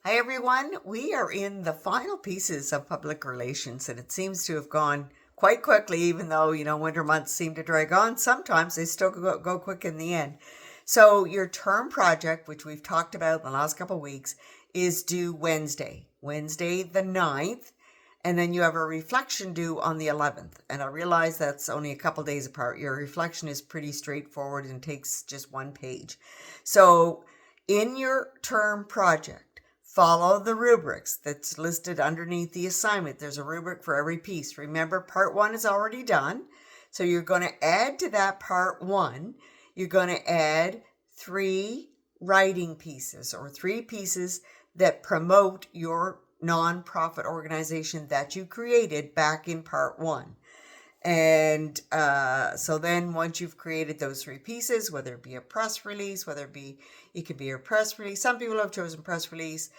Hi everyone, we are in the final pieces of public relations and it seems to have gone quite quickly, even though, winter months seem to drag on. Sometimes they still go quick in the end. So your term project, which we've talked about in the last couple of weeks, is due Wednesday the 9th. And then you have a reflection due on the 11th. And I realize that's only a couple days apart. Your reflection is pretty straightforward and takes just one page. So in your term project, follow the rubrics that's listed underneath the assignment. There's a rubric for every piece. Remember, part one is already done. So you're going to add to that part one, you're going to add 3 writing pieces or 3 pieces that promote your nonprofit organization that you created back in part one. And so then once you've created those 3 pieces, whether it be a press release, it could be a press release. Some people have chosen press release,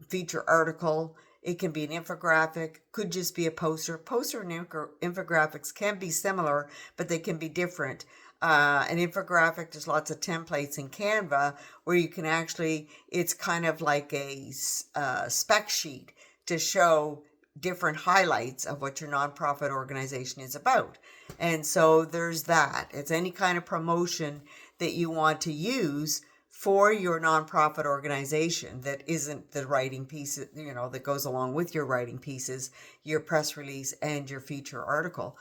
feature article. It can be an infographic, could just be a poster. Poster and infographics can be similar, but they can be different. An infographic, there's lots of templates in Canva where you can actually, it's kind of like a spec sheet to show different highlights of what your nonprofit organization is about. And so there's that. It's any kind of promotion that you want to use for your nonprofit organization that isn't the writing piece, that goes along with your writing pieces, your press release and your feature article.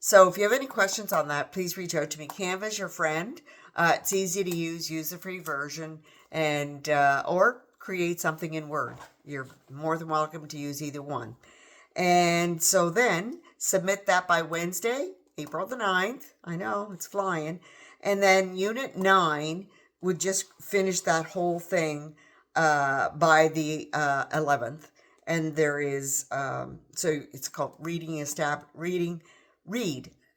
So if you have any questions on that, please reach out to me. Canva is your friend. It's easy to use the free version, and or create something in Word. You're more than welcome to use either one. And so then submit that by Wednesday, April the 9th. I know, it's flying. And then Unit 9 would just finish that whole thing by the 11th. And there is, so it's called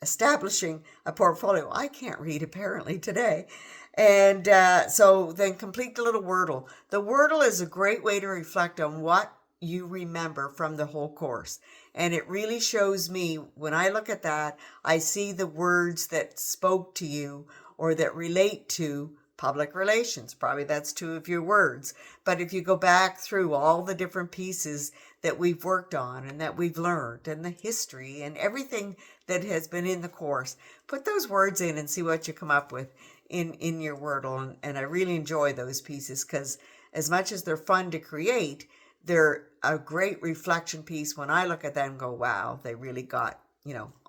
Establishing a Portfolio. I can't read apparently today. And so then complete the little Wordle. The Wordle is a great way to reflect on what you remember from the whole course. And it really shows me, when I look at that, I see the words that spoke to you or that relate to public relations. Probably that's 2 of your words. But if you go back through all the different pieces that we've worked on and that we've learned and the history and everything that has been in the course, put those words in and see what you come up with in your Wordle. And I really enjoy those pieces because as much as they're fun to create, they're a great reflection piece. When I look at them and go, wow, they really got,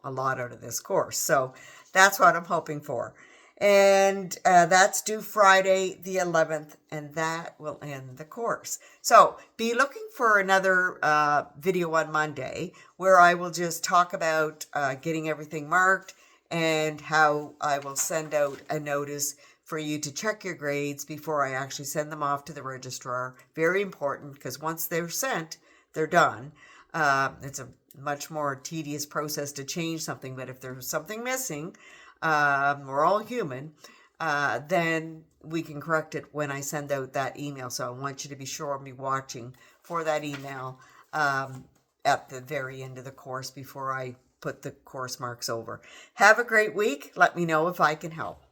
a lot out of this course. So that's what I'm hoping for. And that's due Friday the 11th, and that will end the course. So be looking for another video on Monday where I will just talk about getting everything marked and how I will send out a notice for you to check your grades before I actually send them off to the registrar. Very important, because once they're sent, they're done. It's a much more tedious process to change something, but if there's something missing, we're all human, then we can correct it when I send out that email. So I want you to be sure and be watching for that email at the very end of the course before I put the course marks over. Have a great week. Let me know if I can help.